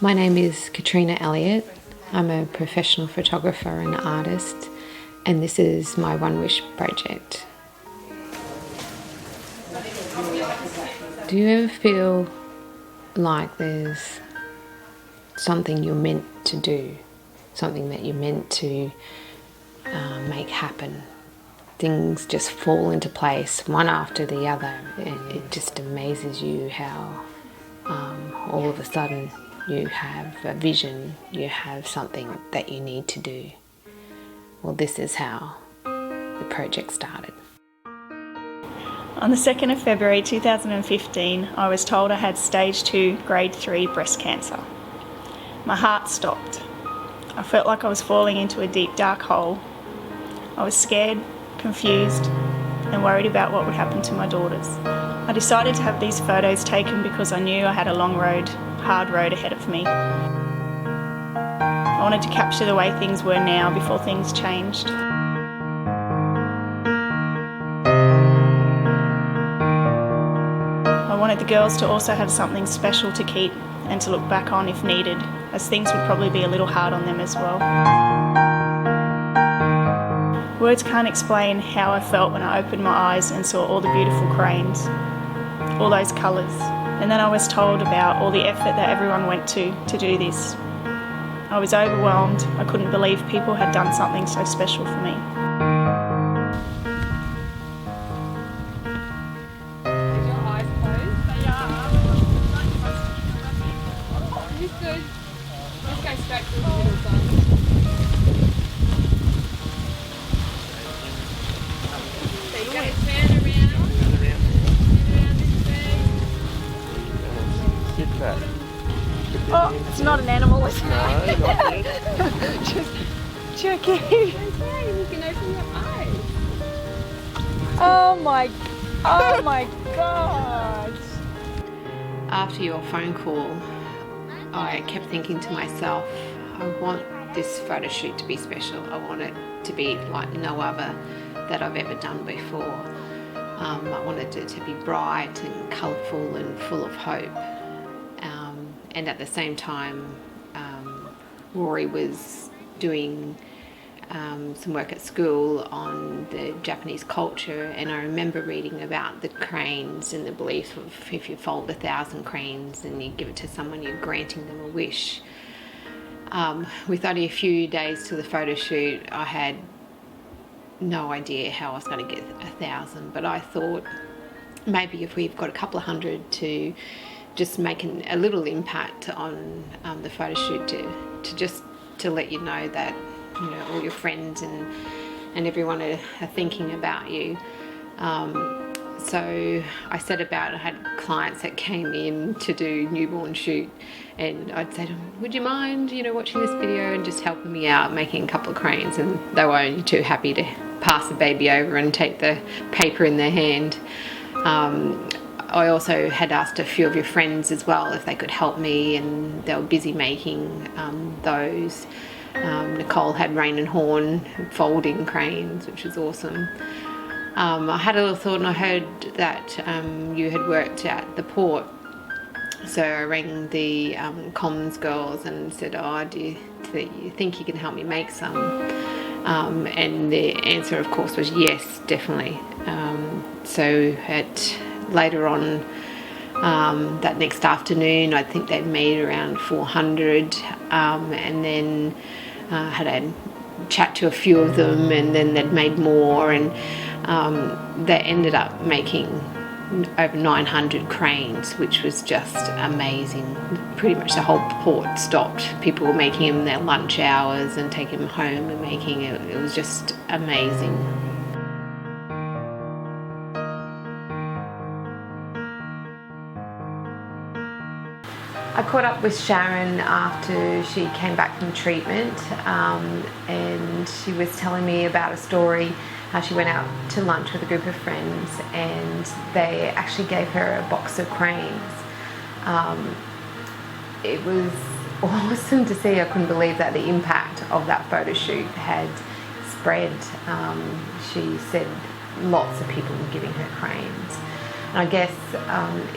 My name is Katrina Elliott. I'm a professional photographer and artist, and this is my One Wish project. Do you ever feel like there's something you're meant to do, something that you're meant to make happen? Things just fall into place one after the other. It just amazes you how all of a sudden you have a vision, you have something that you need to do. Well, this is how the project started. On the 2nd of February 2015, I was told I had stage 2 grade 3 breast cancer. My heart stopped. I felt like I was falling into a deep dark hole. I was scared, confused, and worried about what would happen to my daughters. I decided to have these photos taken because I knew I had a long road, hard road ahead of me. I wanted to capture the way things were now before things changed. I wanted the girls to also have something special to keep and to look back on if needed, as things would probably be a little hard on them as well. Words can't explain how I felt when I opened my eyes and saw all the beautiful cranes, all those colours. And then I was told about all the effort that everyone went to do this. I was overwhelmed. I couldn't believe people had done something so special for me. Is your eyes closed? They are. He's good. Just go straight to the middle side. So you're going to turn around. Sit back. Oh, it's not an animal, is it? No, not yet. Just checking. Okay, you can open your eyes. Oh my God. After your phone call, I kept thinking to myself, I want this photo shoot to be special. I want it to be like no other that I've ever done before. I wanted it to be bright and colourful and full of hope. And at the same time, Rory was doing some work at school on the Japanese culture, and I remember reading about the cranes and the belief of if you fold 1,000 cranes and you give it to someone, you're granting them a wish. With only a few days to the photo shoot, I had no idea how I was going to get 1,000, but I thought maybe if we've got a couple of hundred to just make a little impact on the photo shoot to let you know that all your friends and everyone are thinking about you. So I set about, I had clients that came in to do newborn shoot, and I'd say to them, would you mind watching this video and just helping me out making a couple of cranes, and they were only too happy to pass the baby over and take the paper in their hand. I also had asked a few of your friends as well if they could help me, and they were busy making those. Nicole had Rain and Horn folding cranes, which was awesome. I had a little thought, and I heard that you had worked at the port, so I rang the comms girls and said, do you think you can help me make some? And the answer of course was yes, definitely. So later on that next afternoon, I think they'd made around 400, and then had a chat to a few of them, and then they'd made more, and they ended up making over 900 cranes, which was just amazing. Pretty much the whole port stopped. People were making them their lunch hours and taking them home and making it. It was just amazing. I caught up with Sharon after she came back from treatment, and she was telling me about a story how she went out to lunch with a group of friends and they actually gave her a box of cranes. It was awesome to see. I couldn't believe that the impact of that photo shoot had spread. She said lots of people were giving her cranes. And I guess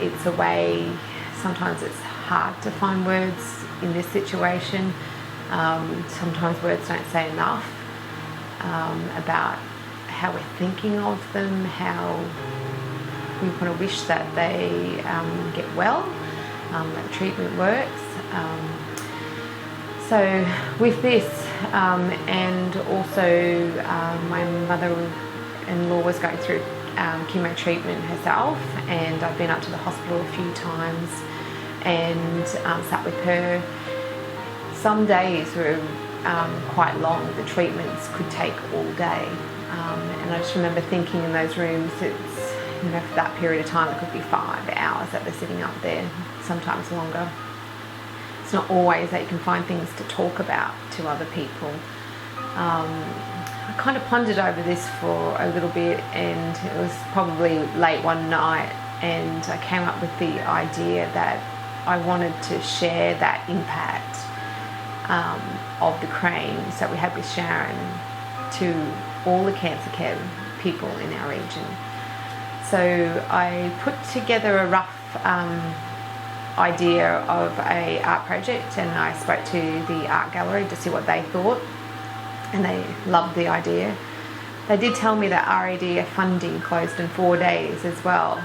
it's a way, sometimes it's hard to find words in this situation. Sometimes words don't say enough about how we're thinking of them, how we want to wish that they get well, that treatment works. So with this, and also my mother-in-law was going through chemo treatment herself, and I've been up to the hospital a few times and sat with her. Some days were quite long. The treatments could take all day, and I just remember thinking in those rooms, it's, you know, for that period of time it could be 5 hours that they're sitting up there, sometimes longer. It's not always that you can find things to talk about to other people. I kind of pondered over this for a little bit, and it was probably late one night, and I came up with the idea that I wanted to share that impact of the cranes that we had with Sharon to all the cancer care people in our region. So I put together a rough idea of a art project, and I spoke to the art gallery to see what they thought, and they loved the idea. They did tell me that RADF funding closed in 4 days as well.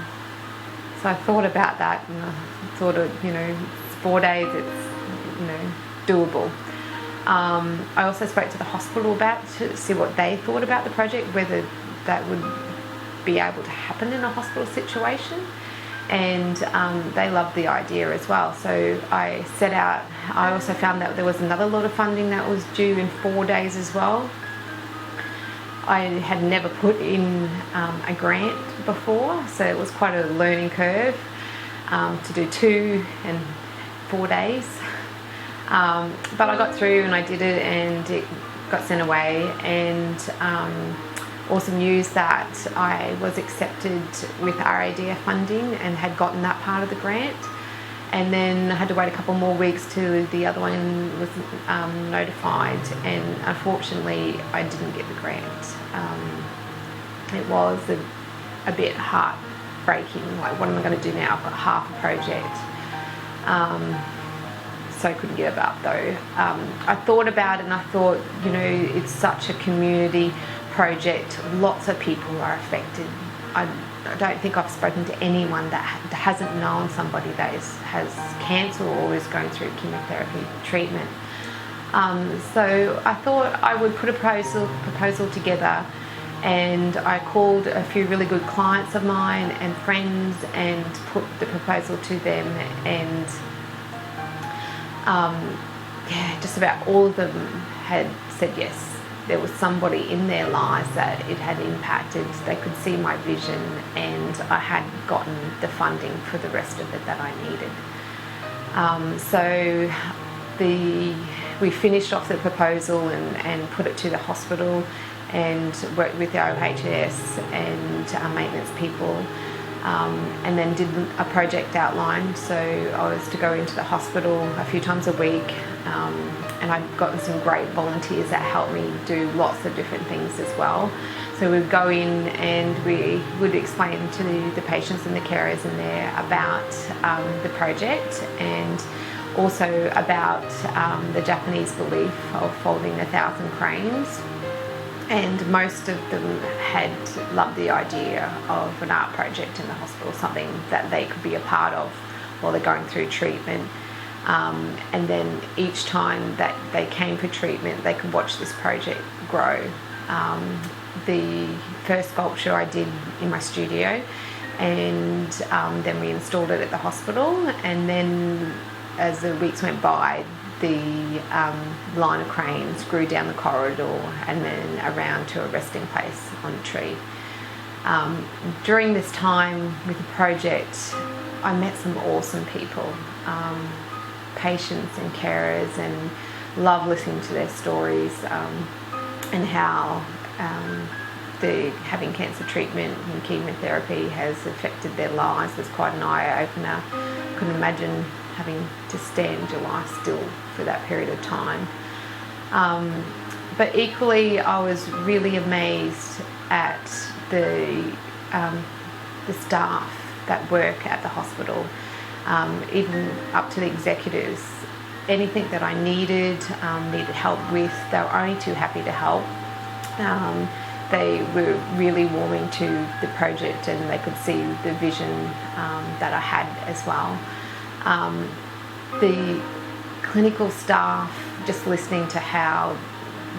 So I thought about that, and I thought, you know, it's 4 days, it's, you know, doable. I also spoke to the hospital about to see what they thought about the project, whether that would be able to happen in a hospital situation, and they loved the idea as well. So I set out. I also found that there was another lot of funding that was due in 4 days as well. I had never put in a grant before, so it was quite a learning curve to do 2 and 4 days. But I got through and I did it, and it got sent away, and awesome news that I was accepted with RADF funding and had gotten that part of the grant. And then I had to wait a couple more weeks till the other one was notified, and unfortunately I didn't get the grant. It was a bit heartbreaking, like what am I going to do now? I've got half a project. So I couldn't give up though. I thought about it and I thought, you know, it's such a community project. Lots of people are affected. I don't think I've spoken to anyone that hasn't known somebody that has cancer or is going through chemotherapy treatment. So I thought I would put a proposal together, and I called a few really good clients of mine and friends and put the proposal to them, and just about all of them had said yes. There was somebody in their lives that it had impacted. They could see my vision, and I had gotten the funding for the rest of it that I needed. So we finished off the proposal and put it to the hospital, and worked with the OHS and our maintenance people, and then did a project outline. So I was to go into the hospital a few times a week, and I'd gotten some great volunteers that helped me do lots of different things as well. So we'd go in and we would explain to the patients and the carers in there about the project, and also about the Japanese belief of folding 1,000 cranes. And most of them had loved the idea of an art project in the hospital, something that they could be a part of while they're going through treatment. And then each time that they came for treatment, they could watch this project grow. The first sculpture I did in my studio, and then we installed it at the hospital, and then as the weeks went by, the line of cranes grew down the corridor and then around to a resting place on a tree. During this time with the project, I met some awesome people, patients and carers, and love listening to their stories, and how the having cancer treatment and chemotherapy has affected their lives. Was quite an eye-opener. Couldn't imagine having to stand your life still for that period of time. But equally, I was really amazed at the staff that work at the hospital. even up to the executives. Anything that I needed help with, they were only too happy to help. They were really warming to the project, and they could see the vision that I had as well. The clinical staff, just listening to how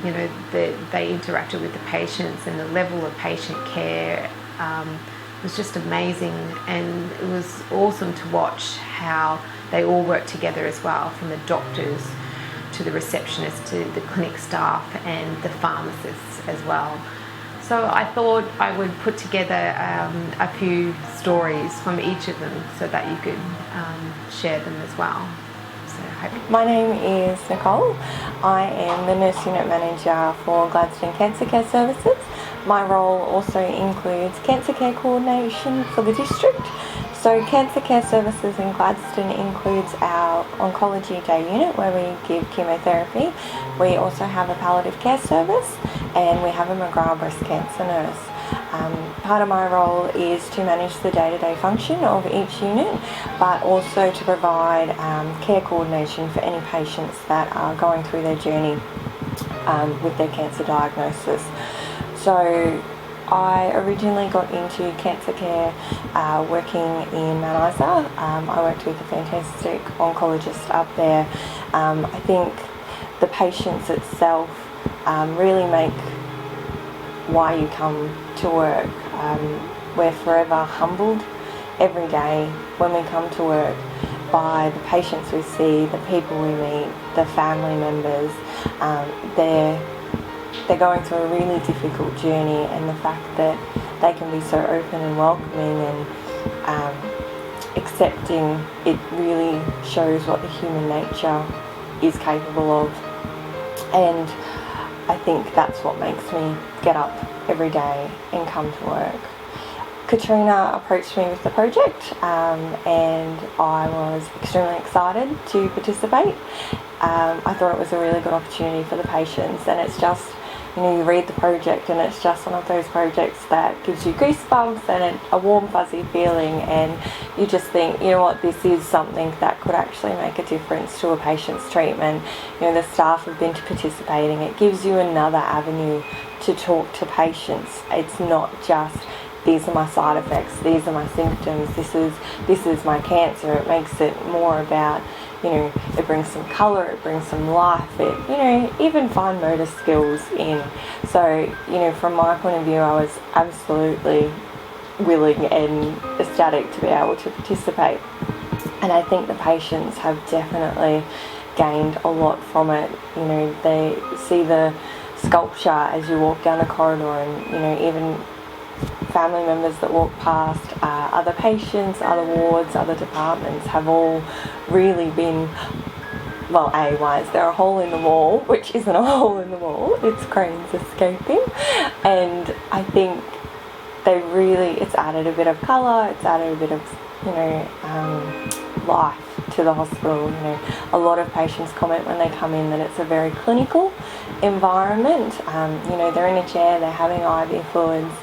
they interacted with the patients and the level of patient care was just amazing, and it was awesome to watch how they all worked together as well, from the doctors to the receptionists to the clinic staff and the pharmacists as well. So I thought I would put together a few stories from each of them so that you could share them as well. My name is Nicole. I am the Nurse Unit Manager for Gladstone Cancer Care Services. My role also includes cancer care coordination for the district. So Cancer Care Services in Gladstone includes our oncology day unit where we give chemotherapy. We also have a palliative care service, and we have a McGrath breast cancer nurse. Part of my role is to manage the day-to-day function of each unit, but also to provide care coordination for any patients that are going through their journey with their cancer diagnosis. So I originally got into cancer care working in Mount Isa. I worked with a fantastic oncologist up there. I think the patients itself really make why you come to work. We're forever humbled every day when we come to work by the patients we see, the people we meet, the family members. They're going through a really difficult journey, and the fact that they can be so open and welcoming and accepting, it really shows what the human nature is capable of. And I think that's what makes me get up every day and come to work. Katrina approached me with the project and I was extremely excited to participate. I thought it was a really good opportunity for the patients, and it's just, you read the project and it's just one of those projects that gives you goosebumps and a warm fuzzy feeling, and you just think, this is something that could actually make a difference to a patient's treatment. The staff have been participating. It gives you another avenue to talk to patients. It's not just, these are my side effects, these are my symptoms, this is my cancer. It makes it more about, it brings some colour, it brings some life, it, even fine motor skills in. So, from my point of view, I was absolutely willing and ecstatic to be able to participate. And I think the patients have definitely gained a lot from it. They see the sculpture as you walk down a corridor, and, even family members that walk past, other patients, other wards, other departments have all really been, why is there a hole in the wall, which isn't a hole in the wall, it's cranes escaping. And I think it's added a bit of colour, it's added a bit of, life to the hospital. A lot of patients comment when they come in that it's a very clinical environment. They're in a chair, they're having IV fluids.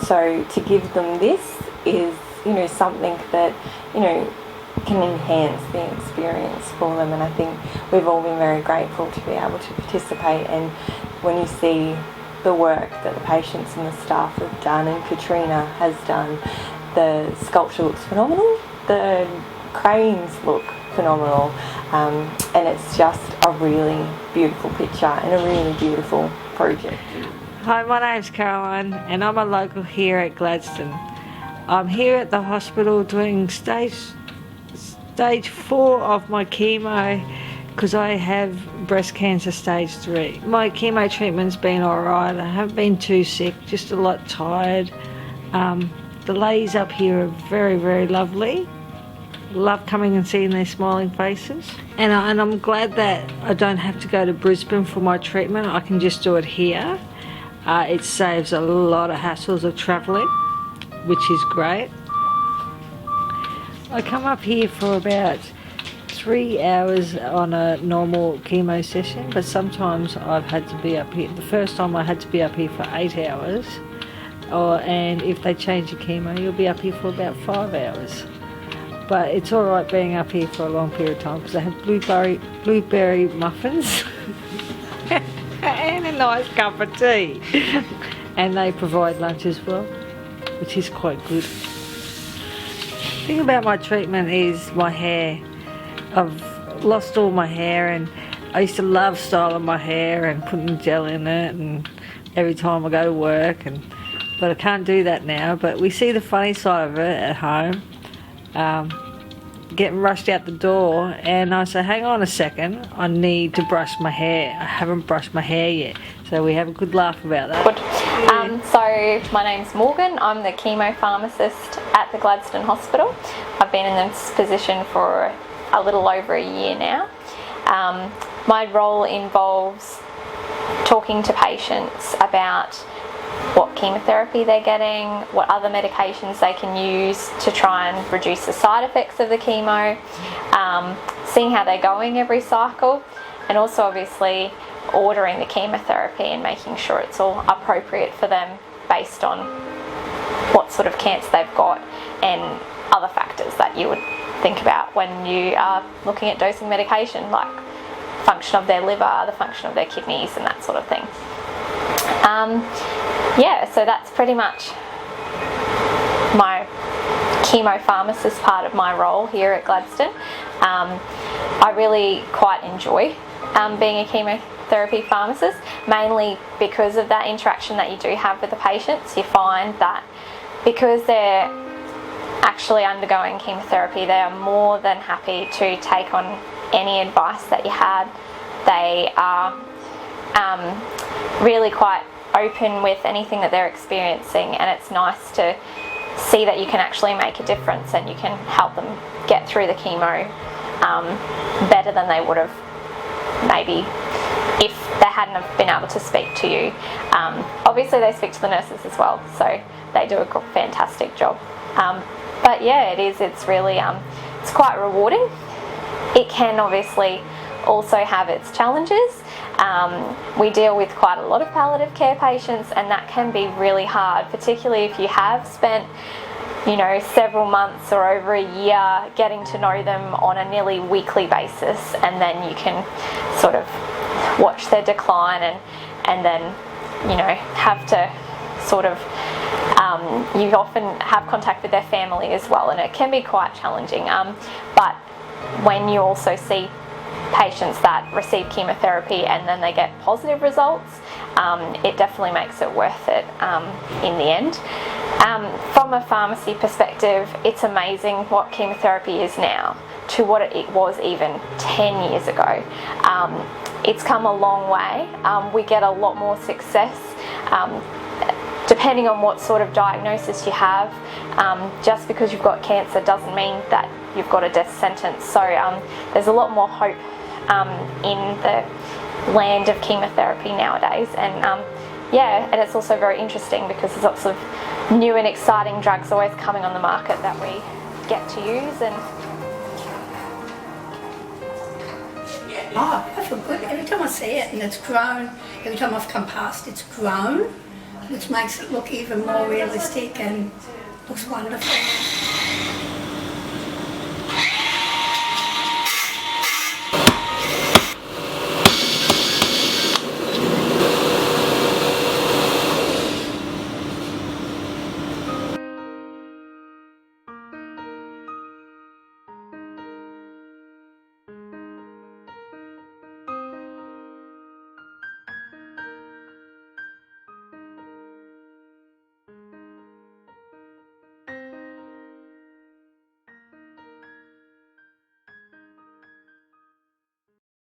So to give them this is, something that, can enhance the experience for them. And I think we've all been very grateful to be able to participate. And when you see the work that the patients and the staff have done, and Katrina has done, the sculpture looks phenomenal, the cranes look phenomenal, and it's just a really beautiful picture and a really beautiful project. Hi, my name's Caroline and I'm a local here at Gladstone. I'm here at the hospital doing stage 4 of my chemo because I have breast cancer stage 3. My chemo treatment's been alright. I haven't been too sick, just a lot tired. The ladies up here are very, very lovely. Love coming and seeing their smiling faces. And I'm glad that I don't have to go to Brisbane for my treatment. I can just do it here. It saves a lot of hassles of travelling, which is great. I come up here for about 3 hours on a normal chemo session, but sometimes I've had to be up here. The first time I had to be up here for 8 hours, and if they change the chemo, you'll be up here for about 5 hours. but it's all right being up here for a long period of time because they have blueberry muffins and a nice cup of tea, and they provide lunch as well, which is quite good. The thing about my treatment is my hair. I've lost all my hair, and I used to love styling my hair and putting gel in it, and every time I go to work, but I can't do that now. But we see the funny side of it at home. Getting rushed out the door, and I say, hang on a second, I need to brush my hair. I haven't brushed my hair yet. So we have a good laugh about that. Good. So my name's Morgan. I'm the chemo pharmacist at the Gladstone Hospital. I've been in this position for a little over a year now. My role involves talking to patients about what chemotherapy they're getting, what other medications they can use to try and reduce the side effects of the chemo, seeing how they're going every cycle, and also obviously ordering the chemotherapy and making sure it's all appropriate for them based on what sort of cancer they've got and other factors that you would think about when you are looking at dosing medication, like function of their liver, the function of their kidneys, and that sort of thing. Yeah, so that's pretty much my chemo pharmacist part of my role here at Gladstone. I really quite enjoy being a chemotherapy pharmacist, mainly because of that interaction that you do have with the patients. You find that because they're actually undergoing chemotherapy, they are more than happy to take on any advice that you had. They are really quite open with anything that they're experiencing, and it's nice to see that you can actually make a difference and you can help them get through the chemo better than they would have maybe if they hadn't have been able to speak to you. Obviously they speak to the nurses as well, so they do a fantastic job. But yeah, it's really it's quite rewarding. It can obviously also have its challenges. We deal with quite a lot of palliative care patients, and that can be really hard, particularly if you have spent, you know, several months or over a year getting to know them on a nearly weekly basis, and then you can sort of watch their decline and then, you know, have to sort of you often have contact with their family as well, and it can be quite challenging. But when you also see patients that receive chemotherapy and then they get positive results, it definitely makes it worth it in the end. From a pharmacy perspective, it's amazing what chemotherapy is now to what it was even 10 years ago. It's come a long way. We get a lot more success depending on what sort of diagnosis you have. Just because you've got cancer doesn't mean that you've got a death sentence. So there's a lot more hope in the land of chemotherapy nowadays, and yeah, and it's also very interesting because there's lots of new and exciting drugs always coming on the market that we get to use. And I feel good every time I see it, and it's grown. Every time I've come past, it's grown, which makes it look even more realistic and looks wonderful.